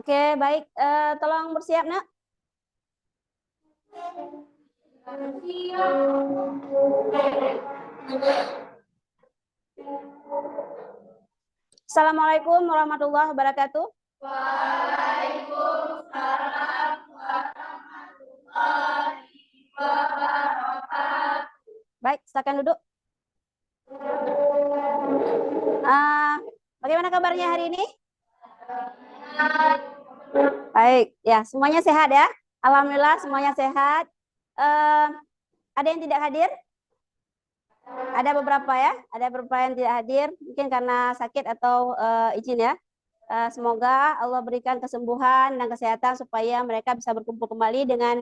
Oke, baik. Tolong bersiap, Nak. Assalamualaikum warahmatullahi wabarakatuh. Waalaikumsalam warahmatullahi wabarakatuh. Baik, silakan duduk. Bagaimana kabarnya hari ini? Baik, ya semuanya sehat ya. Alhamdulillah semuanya sehat. Ada yang tidak hadir? Ada beberapa ya, ada beberapa yang tidak hadir, mungkin karena sakit atau izin ya. Semoga Allah berikan kesembuhan dan kesehatan supaya mereka bisa berkumpul kembali dengan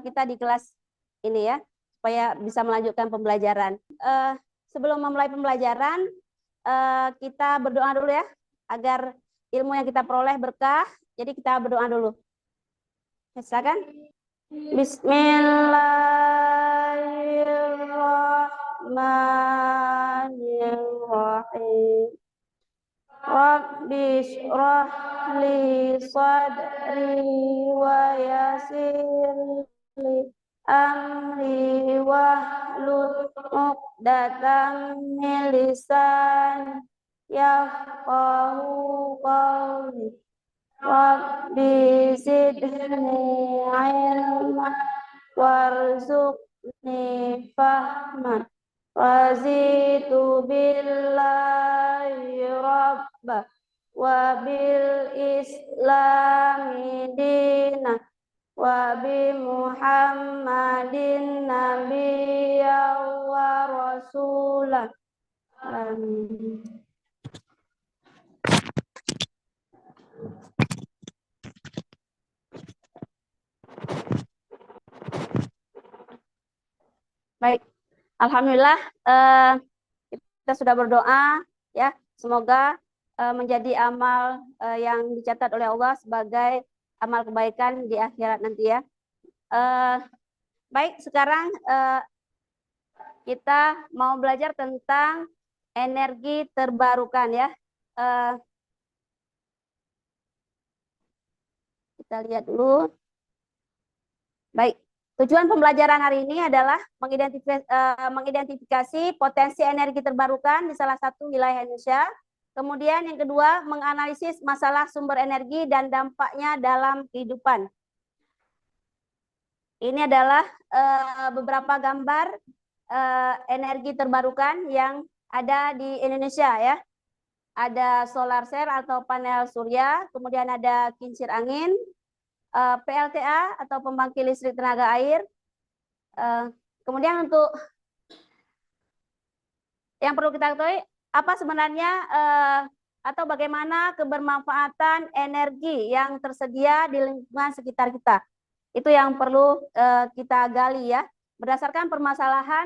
kita di kelas ini ya, supaya bisa melanjutkan pembelajaran. Sebelum memulai pembelajaran, kita berdoa dulu ya, agar ilmu yang kita peroleh berkah. Jadi kita berdoa dulu. Silakan. Bismillahirrahmanirrahim. Rabbi shrah li sadri wa yassir li amri wahlul 'uqdatam min lisani yafqahu qawli. Rabbi zidni ilman warzuqni fahman razitu billahi rabba wa bil islami dina wa bi muhammadin nabiyya wa rasulah. Amin. Baik, alhamdulillah kita sudah berdoa ya, semoga menjadi amal yang dicatat oleh Allah sebagai amal kebaikan di akhirat nanti ya. Baik, sekarang kita mau belajar tentang energi terbarukan ya. Kita lihat dulu. Baik. Tujuan pembelajaran hari ini adalah mengidentifikasi potensi energi terbarukan di salah satu wilayah Indonesia. Kemudian yang kedua, menganalisis masalah sumber energi dan dampaknya dalam kehidupan. Ini adalah beberapa gambar energi terbarukan yang ada di Indonesia ya. Ada solar cell atau panel surya, kemudian ada kincir angin, PLTA atau pembangkit listrik tenaga air. Kemudian untuk yang perlu kita ketahui, apa sebenarnya atau bagaimana kebermanfaatan energi yang tersedia di lingkungan sekitar kita. Itu yang perlu kita gali ya, berdasarkan permasalahan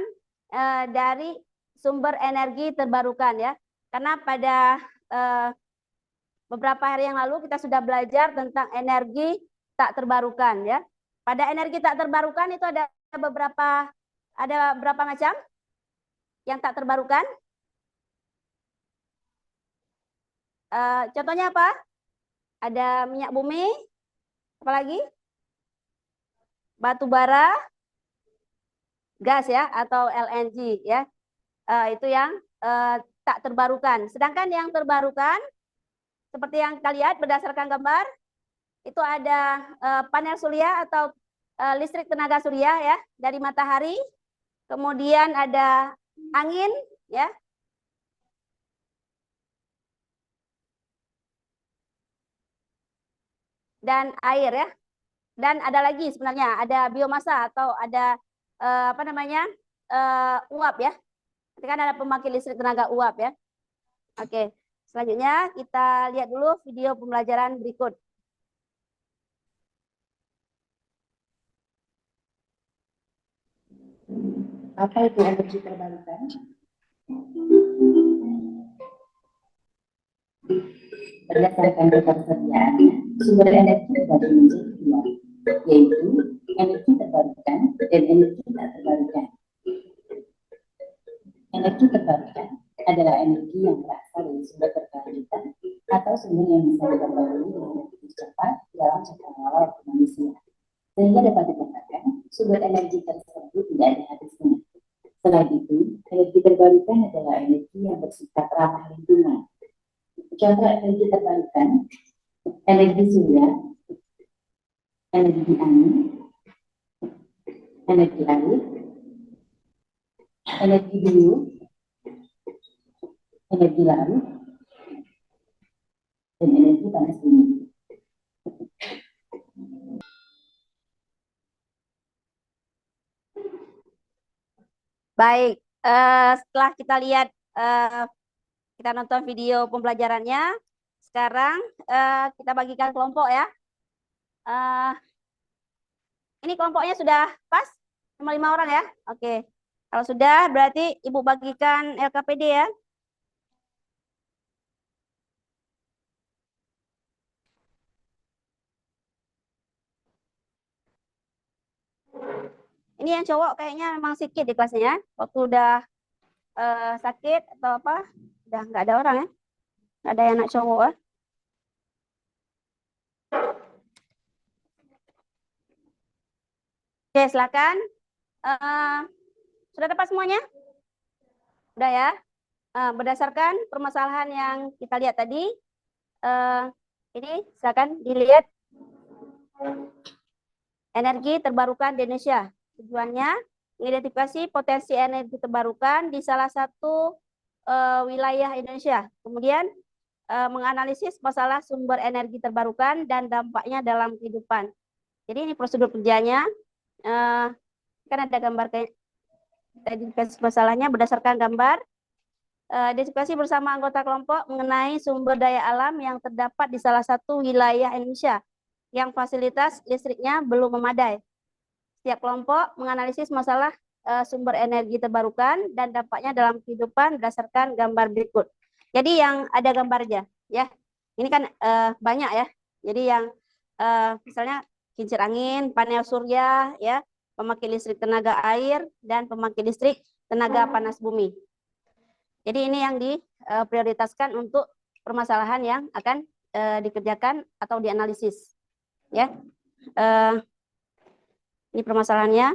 dari sumber energi terbarukan ya. Karena pada beberapa hari yang lalu kita sudah belajar tentang energi tak terbarukan ya. Pada energi tak terbarukan itu ada berapa macam yang tak terbarukan? Contohnya apa? Ada minyak bumi, apa lagi? Batu bara, gas ya atau LNG ya. Itu yang tak terbarukan. Sedangkan yang terbarukan seperti yang kita lihat berdasarkan gambar, itu ada panel surya atau listrik tenaga surya ya dari matahari, kemudian ada angin ya, dan air ya, dan ada lagi sebenarnya ada biomasa atau ada uap ya. Nanti kan ada pembangkit listrik tenaga uap ya. Oke, selanjutnya kita lihat dulu video pembelajaran berikut. Apa itu energi terbarukan? Berdasarkan ketersediaan, sumber energi terbagi menjadi dua, yaitu energi terbarukan dan energi tak terbarukan. Energi terbarukan adalah energi yang berasal dari sumber terbarukan atau sumber yang bisa diperbarui dengan energi sejak sehingga dapat dikatakan sumber energi tersebut tidak ada habisnya. Selain itu, energi terbarukan adalah energi yang bersifat ramah lingkungan. Contoh energi terbarukan, energi surya, energi angin, energi air, energi biru, energi laut, dan energi panas bumi. Baik, setelah kita lihat, kita nonton video pembelajarannya, sekarang kita bagikan kelompok ya. Ini kelompoknya sudah pas sama 5 orang ya? Oke, kalau sudah berarti Ibu bagikan LKPD ya. Ini yang cowok kayaknya memang sedikit di kelasnya ya. Waktu udah sakit atau apa, udah nggak ada orang ya. Nggak ada anak cowok ya. Oke, silakan. Sudah dapat semuanya? Udah ya. Berdasarkan permasalahan yang kita lihat tadi, ini silakan dilihat energi terbarukan di Indonesia. Tujuannya mengidentifikasi potensi energi terbarukan di salah satu wilayah Indonesia. Kemudian menganalisis masalah sumber energi terbarukan dan dampaknya dalam kehidupan. Jadi ini prosedur kerjanya. Kan ada gambar identifikasi masalahnya berdasarkan gambar. Diskusi bersama anggota kelompok mengenai sumber daya alam yang terdapat di salah satu wilayah Indonesia yang fasilitas listriknya belum memadai. Setiap kelompok menganalisis masalah sumber energi terbarukan dan dampaknya dalam kehidupan berdasarkan gambar berikut. Jadi yang ada gambarnya, ya. Ini kan banyak ya. Jadi yang misalnya kincir angin, panel surya, ya, pemakai listrik tenaga air, dan pemakai listrik tenaga panas bumi. Jadi ini yang diprioritaskan untuk permasalahan yang akan dikerjakan atau dianalisis. Ya, ini permasalahannya.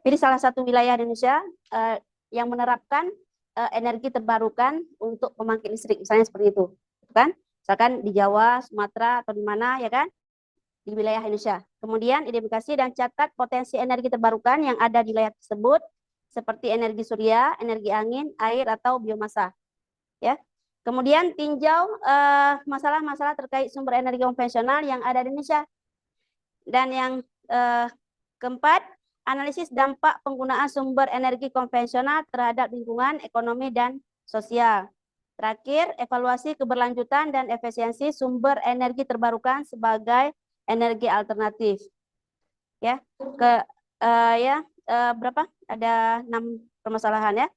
Jadi salah satu wilayah Indonesia yang menerapkan energi terbarukan untuk pembangkit listrik, misalnya seperti itu, kan? Misalkan di Jawa, Sumatera, atau di mana, ya kan? Di wilayah Indonesia. Kemudian identifikasi dan catat potensi energi terbarukan yang ada di wilayah tersebut, seperti energi surya, energi angin, air, atau biomasa. Ya. Kemudian tinjau masalah-masalah terkait sumber energi konvensional yang ada di Indonesia. Dan yang keempat, analisis dampak penggunaan sumber energi konvensional terhadap lingkungan, ekonomi, dan sosial. Terakhir, evaluasi keberlanjutan dan efisiensi sumber energi terbarukan sebagai energi alternatif. Ya, berapa? Ada 6 permasalahan ya.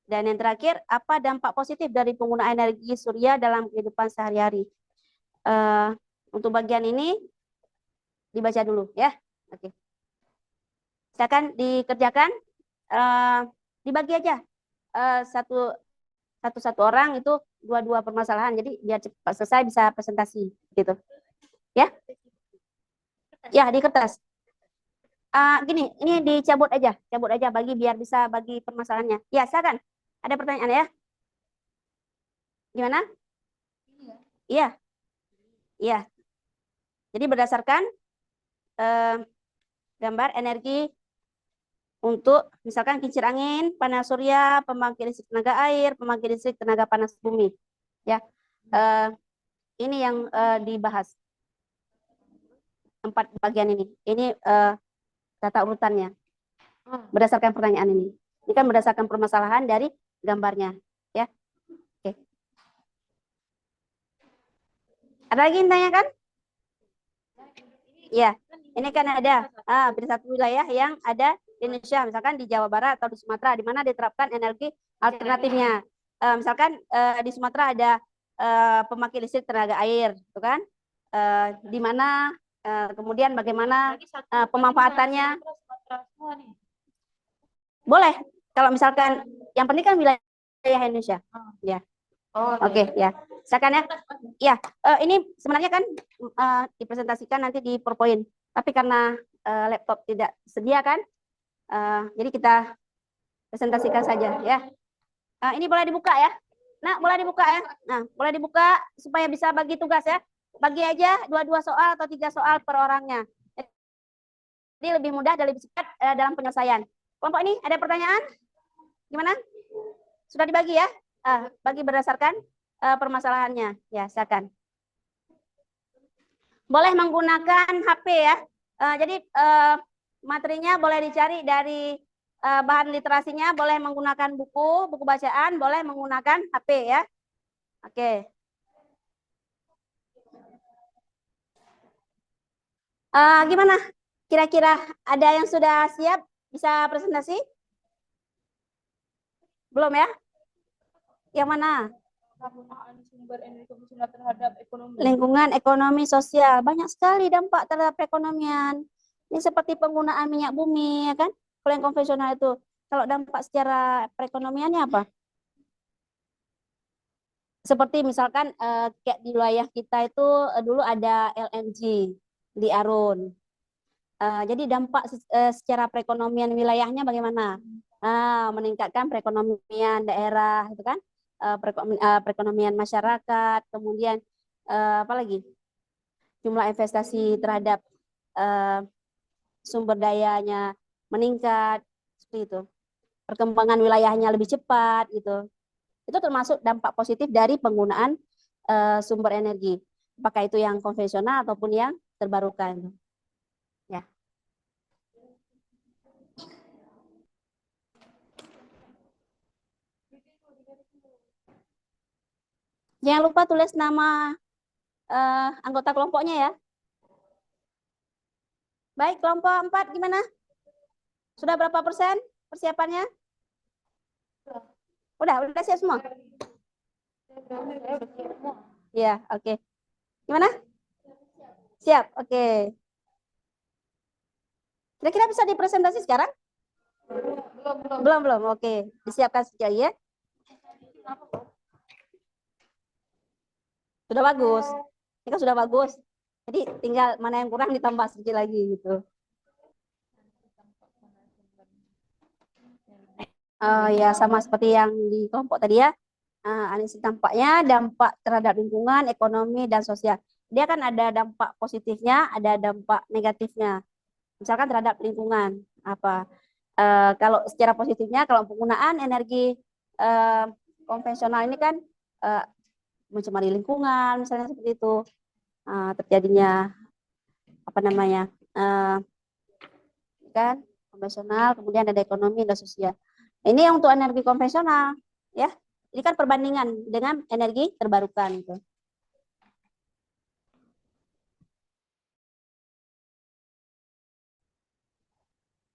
Dan yang terakhir, apa dampak positif dari penggunaan energi surya dalam kehidupan sehari-hari? Untuk bagian ini dibaca dulu ya. Oke. Silakan dikerjakan. Dibagi aja satu orang itu 2 permasalahan. Jadi biar cepat selesai bisa presentasi gitu. Ya? Ya, di kertas. Gini, ini cabut aja bagi biar bisa bagi permasalahannya. Ya, silakan. Ada pertanyaan ya? Gimana? Iya. Iya. Jadi berdasarkan gambar energi untuk misalkan kincir angin, panel surya, pembangkit listrik tenaga air, pembangkit listrik tenaga panas bumi. Ya. Ini yang dibahas. 4 bagian ini. Ini tata urutannya. Berdasarkan pertanyaan ini. Ini kan berdasarkan permasalahan dari gambarnya, ya. Oke. Ada lagi yang tanyakan? Ya, ini kan ada di satu wilayah yang ada di Indonesia, misalkan di Jawa Barat atau di Sumatera, di mana diterapkan energi alternatifnya. Misalkan di Sumatera ada pembangkit listrik tenaga air, gitu kan? Di mana kemudian bagaimana pemanfaatannya? Boleh, kalau misalkan yang penting kan wilayah Indonesia, ya. Oke, ya. Silakan ya. Ya, ini sebenarnya kan dipresentasikan nanti di PowerPoint. Tapi karena laptop tidak sedia kan? Jadi kita presentasikan saja ya. Ini boleh dibuka ya. Nah, boleh dibuka ya. Nah, boleh dibuka supaya bisa bagi tugas ya. Bagi aja 2 soal atau 3 soal per orangnya. Jadi lebih mudah dan lebih cepat dalam penyelesaian. Kelompok ini ada pertanyaan? Gimana? Sudah dibagi ya? Bagi berdasarkan permasalahannya. Ya, silakan. Boleh menggunakan HP ya. Jadi materinya boleh dicari dari bahan literasinya, boleh menggunakan buku bacaan, boleh menggunakan HP ya. Oke. Gimana? Kira-kira ada yang sudah siap bisa presentasi? Belum ya? Yang mana? Penggunaan sumber energi konvensional terhadap ekonomi. Lingkungan, ekonomi, sosial. Banyak sekali dampak terhadap perekonomian. Ini seperti penggunaan minyak bumi, ya kan? Kalau yang konvensional itu. Kalau dampak secara perekonomiannya apa? Seperti misalkan kayak di wilayah kita itu dulu ada LNG di Arun. Jadi dampak secara perekonomian wilayahnya bagaimana? Meningkatkan perekonomian daerah, itu kan? Perekonomian masyarakat, kemudian apa lagi? Jumlah investasi terhadap sumber dayanya meningkat, seperti itu. Perkembangan wilayahnya lebih cepat, gitu. Itu termasuk dampak positif dari penggunaan sumber energi, apakah itu yang konvensional ataupun yang terbarukan. Ya. Jangan lupa tulis nama anggota kelompoknya ya. Baik, kelompok 4 gimana? Sudah berapa persen persiapannya? Udah siap semua? Iya, oke. Gimana? Siap, oke. Kira-kira bisa dipresentasi sekarang? Belum, oke. Disiapkan saja ya. Sudah bagus. Ini kan sudah bagus. Jadi tinggal mana yang kurang ditambah sedikit lagi gitu. Ya sama seperti yang di kelompok tadi ya. Analisis dampaknya, dampak terhadap lingkungan, ekonomi, dan sosial. Dia kan ada dampak positifnya, ada dampak negatifnya. Misalkan terhadap lingkungan, apa? Kalau secara positifnya, kalau penggunaan energi konvensional ini kan mencemari lingkungan, misalnya seperti itu, terjadinya apa namanya, kan konvensional, kemudian ada ekonomi dan sosial. Ini untuk energi konvensional, ya. Ini kan perbandingan dengan energi terbarukan itu.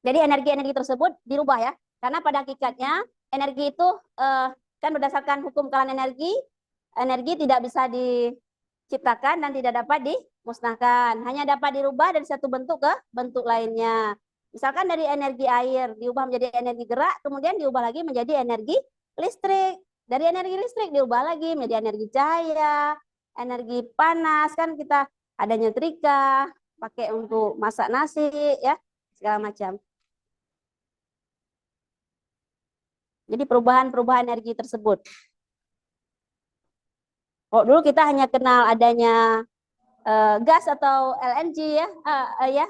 Jadi energi-energi tersebut dirubah ya, karena pada hakikatnya energi itu kan berdasarkan hukum kekalahan energi, energi tidak bisa diciptakan dan tidak dapat dimusnahkan, hanya dapat dirubah dari satu bentuk ke bentuk lainnya. Misalkan dari energi air diubah menjadi energi gerak, kemudian diubah lagi menjadi energi listrik. Dari energi listrik diubah lagi menjadi energi cahaya, energi panas, kan kita ada nyetrika, pakai untuk masak nasi, ya, segala macam. Jadi perubahan-perubahan energi tersebut. Kalau dulu kita hanya kenal adanya gas atau LNG ya,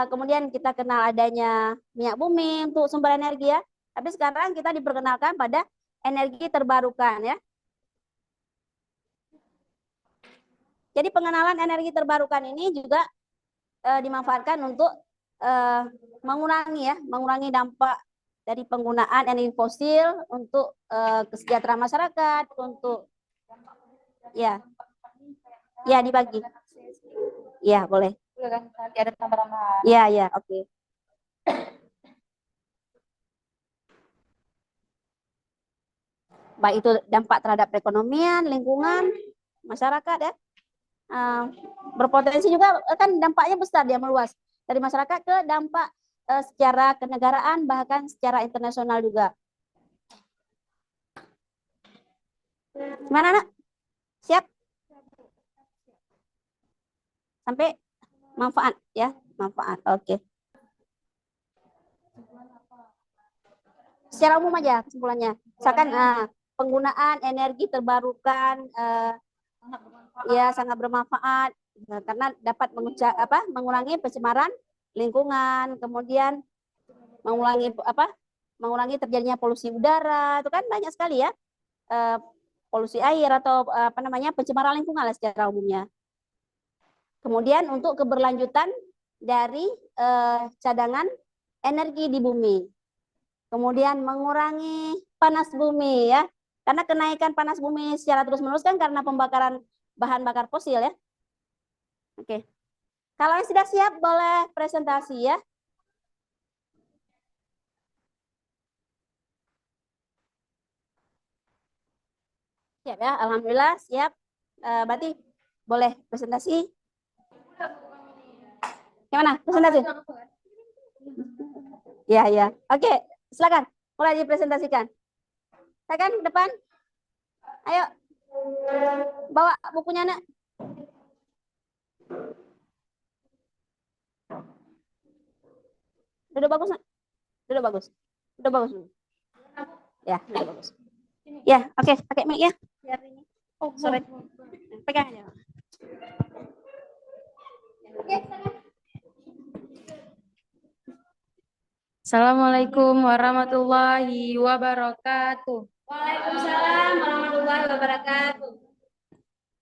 kemudian kita kenal adanya minyak bumi untuk sumber energi ya. Tapi sekarang kita diperkenalkan pada energi terbarukan ya. Jadi pengenalan energi terbarukan ini juga dimanfaatkan untuk mengurangi dampak dari penggunaan energi fosil untuk kesejahteraan masyarakat, untuk ya dibagi. Ya, boleh. Nanti ada tambah-tambahan. Ya, oke. Baik itu dampak terhadap perekonomian, lingkungan, masyarakat ya. Berpotensi juga kan dampaknya besar, dia meluas dari masyarakat ke dampak secara kenegaraan, bahkan secara internasional juga. Gimana, Nak? Siap? Sampai manfaat ya, manfaat. Oke. secara umum aja kesimpulannya. Misalkan penggunaan energi terbarukan ya sangat bermanfaat karena dapat mengurangi pencemaran lingkungan, kemudian mengurangi terjadinya polusi udara, itu kan banyak sekali ya, polusi air atau pencemaran lingkungan lah secara umumnya. Kemudian untuk keberlanjutan dari cadangan energi di bumi. Kemudian mengurangi panas bumi ya. Karena kenaikan panas bumi secara terus-menerus kan karena pembakaran bahan bakar fosil ya. Oke. Kalau yang sudah siap boleh presentasi ya. Siap ya, alhamdulillah siap. Berarti boleh presentasi. Gimana presentasi? Ya, ya. Oke, silakan. Mulai dipresentasikan. Silakan ke depan. Ayo. Bawa bukunya, Nak. Duduk bagus, Nak. Duduk bagus. Duduk bagus. Ya, duduk bagus. Ya, oke, pakai mic ya. Biar ini. Oh, sorry. Pegang aja. Oke, silakan. Assalamualaikum warahmatullahi wabarakatuh. Waalaikumsalam warahmatullahi wabarakatuh.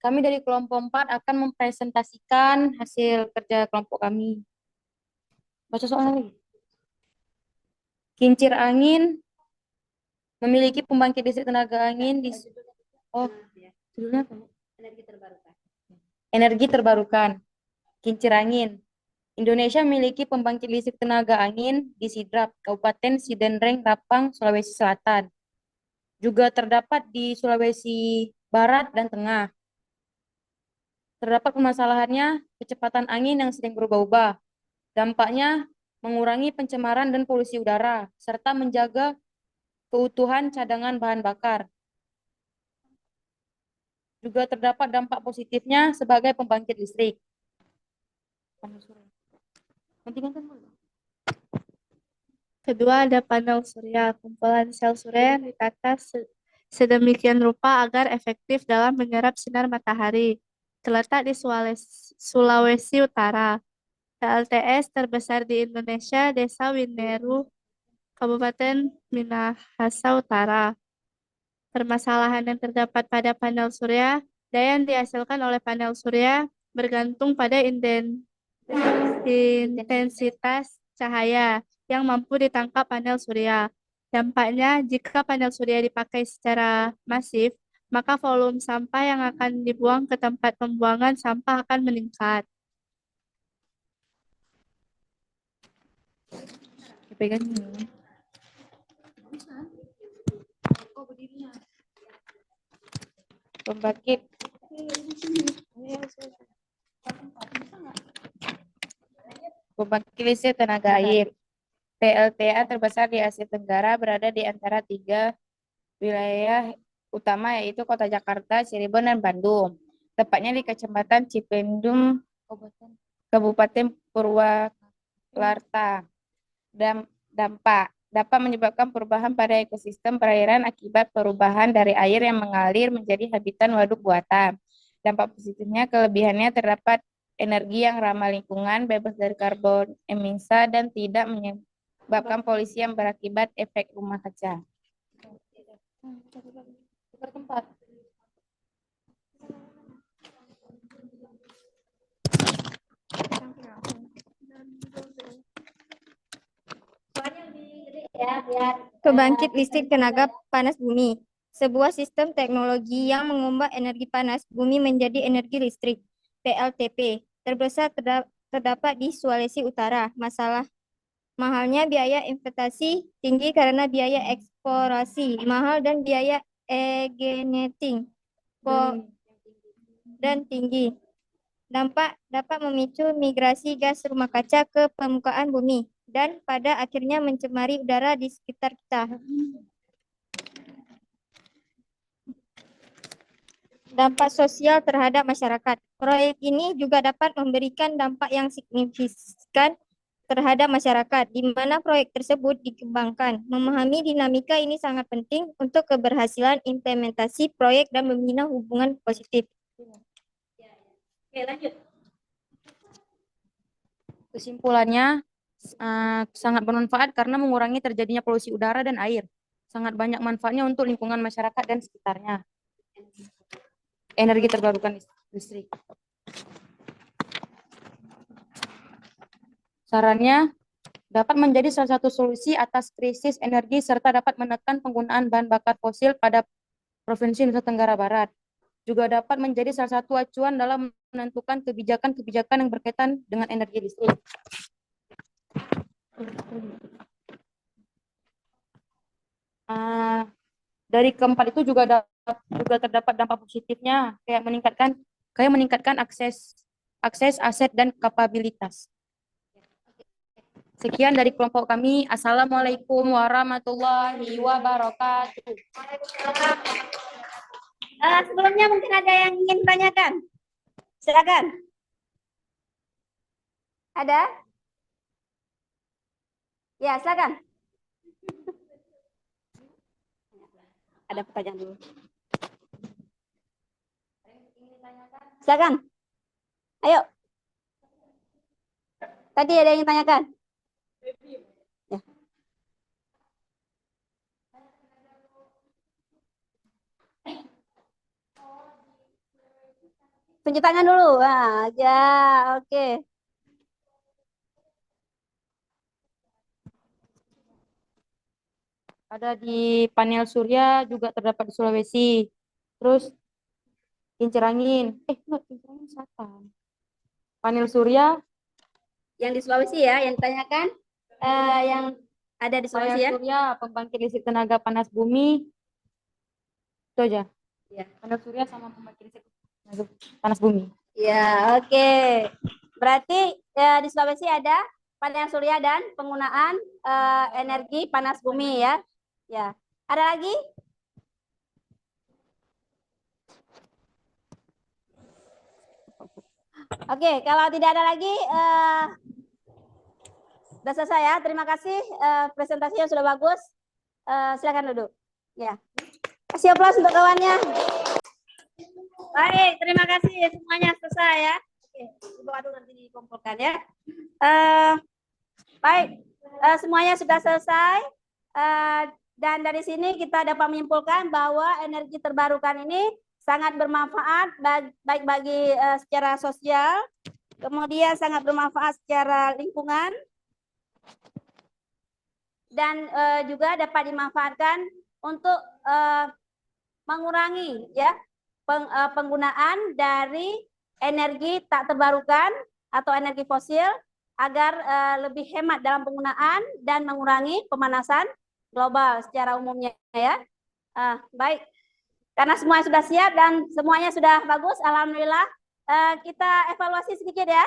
Kami dari kelompok 4 akan mempresentasikan hasil kerja kelompok kami. Baca soalnya lagi. Kincir angin memiliki pembangkit listrik tenaga angin di judulnya apa? Energi terbarukan. Energi terbarukan. Kincir angin. Indonesia memiliki pembangkit listrik tenaga angin di Sidrap, Kabupaten Sidenreng, Rapang, Sulawesi Selatan. Juga terdapat di Sulawesi Barat dan Tengah. Terdapat permasalahannya kecepatan angin yang sering berubah-ubah. Dampaknya mengurangi pencemaran dan polusi udara, serta menjaga keutuhan cadangan bahan bakar. Juga terdapat dampak positifnya sebagai pembangkit listrik. Kedua, ada panel surya. Kumpulan sel surya yang ditata sedemikian rupa agar efektif dalam menyerap sinar matahari. Terletak di Sulawesi Utara. PLTS terbesar di Indonesia, Desa Wineru, Kabupaten Minahasa Utara. Permasalahan yang terdapat pada panel surya, daya yang dihasilkan oleh panel surya bergantung pada intensitas cahaya yang mampu ditangkap panel surya. Dampaknya, jika panel surya dipakai secara masif, maka volume sampah yang akan dibuang ke tempat pembuangan sampah akan meningkat. Pegang pembangkit listrik tenaga air. PLTA terbesar di Asia Tenggara berada di antara 3 wilayah utama, yaitu Kota Jakarta, Cirebon, dan Bandung. Tepatnya di Kecamatan Cipendum, Kabupaten Purwakarta. Dampak dapat menyebabkan perubahan pada ekosistem perairan akibat perubahan dari air yang mengalir menjadi habitat waduk buatan. Dampak positifnya, kelebihannya terdapat energi yang ramah lingkungan, bebas dari karbon emisi, dan tidak menyebabkan polusi yang berakibat efek rumah kaca. Pembangkit listrik tenaga panas bumi, sebuah sistem teknologi yang mengubah energi panas bumi menjadi energi listrik, PLTP, terbesar terdapat di Sulawesi Utara. Mahalnya biaya investasi tinggi karena biaya eksplorasi mahal dan biaya e-geneting dan tinggi. Dampak dapat memicu migrasi gas rumah kaca ke permukaan bumi dan pada akhirnya mencemari udara di sekitar kita. Dampak sosial terhadap masyarakat. Proyek ini juga dapat memberikan dampak yang signifikan terhadap masyarakat, di mana proyek tersebut dikembangkan. Memahami dinamika ini sangat penting untuk keberhasilan implementasi proyek dan membina hubungan positif. Oke, lanjut. Kesimpulannya, sangat bermanfaat karena mengurangi terjadinya polusi udara dan air. Sangat banyak manfaatnya untuk lingkungan masyarakat dan sekitarnya. Energi terbarukan listrik. Sarannya, dapat menjadi salah satu solusi atas krisis energi serta dapat menekan penggunaan bahan bakar fosil pada Provinsi Nusa Tenggara Barat. Juga dapat menjadi salah satu acuan dalam menentukan kebijakan-kebijakan yang berkaitan dengan energi listrik. Dari keempat itu juga terdapat dampak positifnya, kayak meningkatkan akses aset dan kapabilitas. Sekian dari kelompok kami. Assalamualaikum warahmatullahi wabarakatuh. Sebelumnya mungkin ada yang ingin tanyakan. Silakan. Ada? Ya, silakan. Ada pertanyaan dulu. Silakan. Ayo. Tadi ada yang tanyakan. Ya. Tunjuk tangan dulu. Ya, oke. Ada di panel surya juga terdapat di Sulawesi. Terus kincir angin. Kincir angin selatan. Panel surya Yang di Sulawesi ya, yang ditanyakan yang ada di Sulawesi ya. surya, pembangkit listrik tenaga panas bumi. Itu aja. Ya. Panel surya sama pembangkit listrik tenaga panas bumi. Ya, oke. Berarti di Sulawesi ada panel surya dan penggunaan energi panas bumi ya. Ya. Ada lagi? Oke, kalau tidak ada lagi sudah selesai ya. Terima kasih presentasinya sudah bagus. Silakan duduk. Ya. Kasih aplaus untuk kawannya. Baik, terima kasih semuanya selesai ya. Oke, dibawa dulu nanti dikumpulkan ya. Baik, semuanya sudah selesai. Dan dari sini kita dapat menyimpulkan bahwa energi terbarukan ini sangat bermanfaat baik bagi secara sosial, kemudian sangat bermanfaat secara lingkungan, dan juga dapat dimanfaatkan untuk mengurangi ya penggunaan dari energi tak terbarukan atau energi fosil agar lebih hemat dalam penggunaan dan mengurangi pemanasan global secara umumnya ya. Baik, karena semuanya sudah siap dan semuanya sudah bagus, alhamdulillah. Kita evaluasi sedikit ya.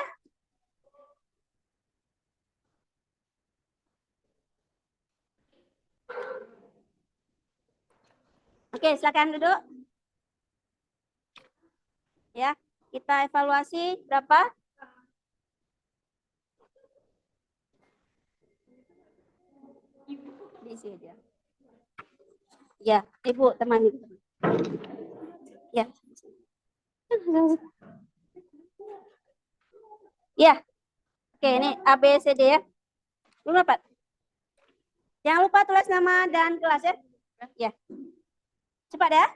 Oke, silakan duduk. Ya, kita evaluasi berapa? Diisi aja. Ya, Ibu teman itu. Ya. Ya. Oke, ini A B C D ya. Belum dapat? Jangan lupa tulis nama dan kelas ya. Ya. Cepat ya.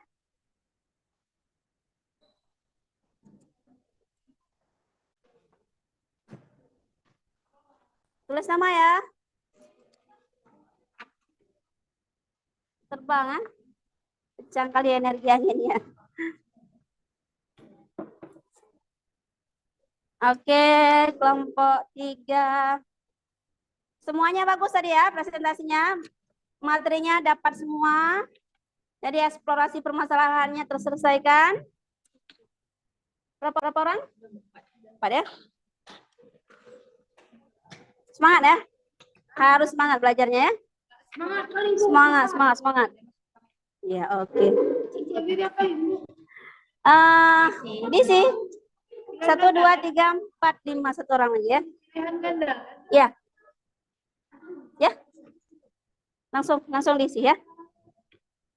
Tulis nama ya. Terbang kan? Pecah kali energi anginnya. Oke, kelompok 3. Semuanya bagus tadi ya presentasinya. Materinya dapat semua. Jadi eksplorasi permasalahannya terselesaikan. Berapa orang? 4 ya. Semangat ya. Harus semangat belajarnya ya. Semangat. Ya, oke. Ini sih 1, 2, 3, 4, 5, 1 orang lagi ya. Ya. Langsung diisi ya.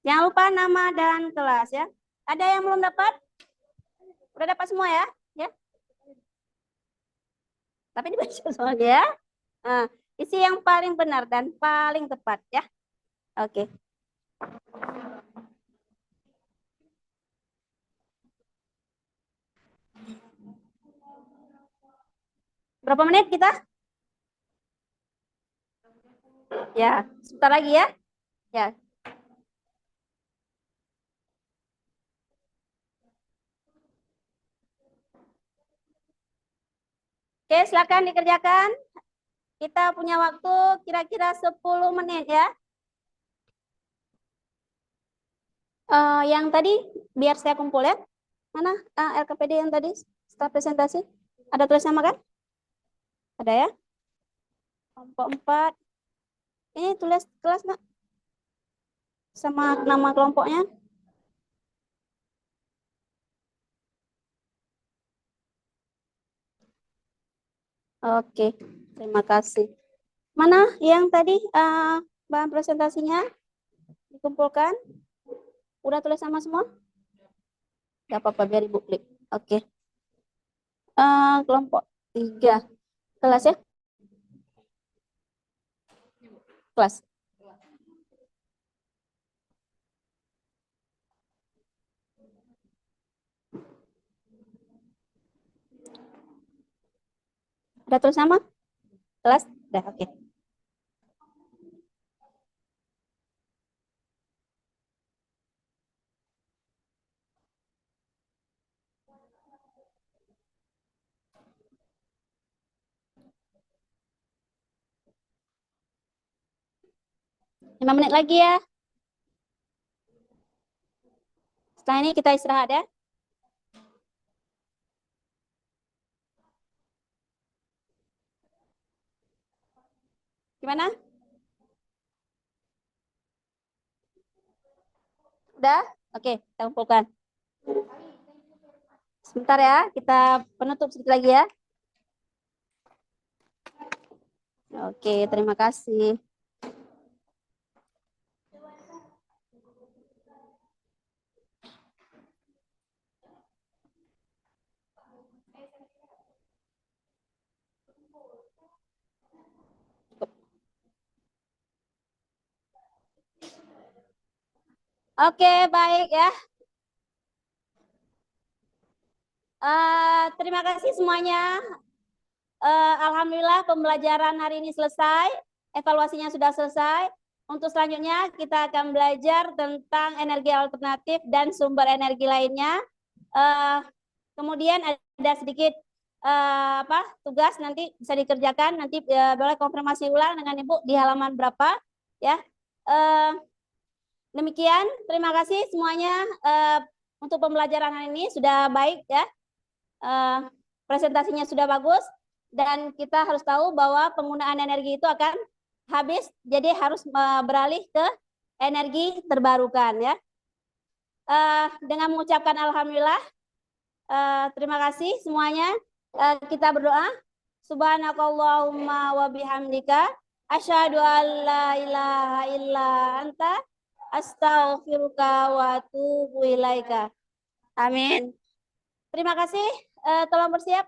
Jangan lupa nama dan kelas ya. Ada yang belum dapat? Udah dapat semua ya? Ya. Tapi dibaca soalnya ya. Nah, isi yang paling benar dan paling tepat ya. Oke. Berapa menit kita? Ya, sebentar lagi ya. Ya. Oke, silakan dikerjakan. Kita punya waktu kira-kira 10 menit ya. Yang tadi biar saya kumpul ya. Mana LKPD yang tadi setelah presentasi? Ada tulis nama kan? Ada ya? Kelompok 4. Ini tulis kelas, Nak. Sama nama kelompoknya. Oke, terima kasih. Mana yang tadi bahan presentasinya dikumpulkan? Udah tulis sama semua? Gak apa-apa, biar Ibu klik. Oke. Kelompok 3. Kelas ya? Kelas. Udah tulis sama? Kelas? Udah, oke. Lima menit lagi ya. Setelah ini kita istirahat ya. Gimana? Udah? Oke, kita kumpulkan. Sebentar ya, kita penutup sedikit lagi ya. Oke, terima kasih. Oke, baik ya. Terima kasih semuanya. Alhamdulillah pembelajaran hari ini selesai. Evaluasinya sudah selesai. Untuk selanjutnya kita akan belajar tentang energi alternatif dan sumber energi lainnya. Kemudian ada sedikit tugas nanti bisa dikerjakan. Nanti boleh konfirmasi ulang dengan Ibu di halaman berapa ya. Demikian, terima kasih semuanya untuk pembelajaran hari ini sudah baik ya. Presentasinya sudah bagus dan kita harus tahu bahwa penggunaan energi itu akan habis, jadi harus beralih ke energi terbarukan ya. Dengan mengucapkan alhamdulillah, terima kasih semuanya. Kita berdoa. Subhanakallahumma wa bihamdika asyhadu an la ilaha illa anta astaghfiruka wa atubu ilaika. Amin. Terima kasih. Tolong bersiap.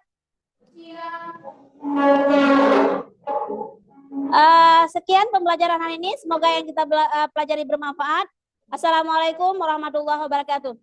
Sekian pembelajaran hari ini. Semoga yang kita pelajari bermanfaat. Assalamualaikum warahmatullahi wabarakatuh.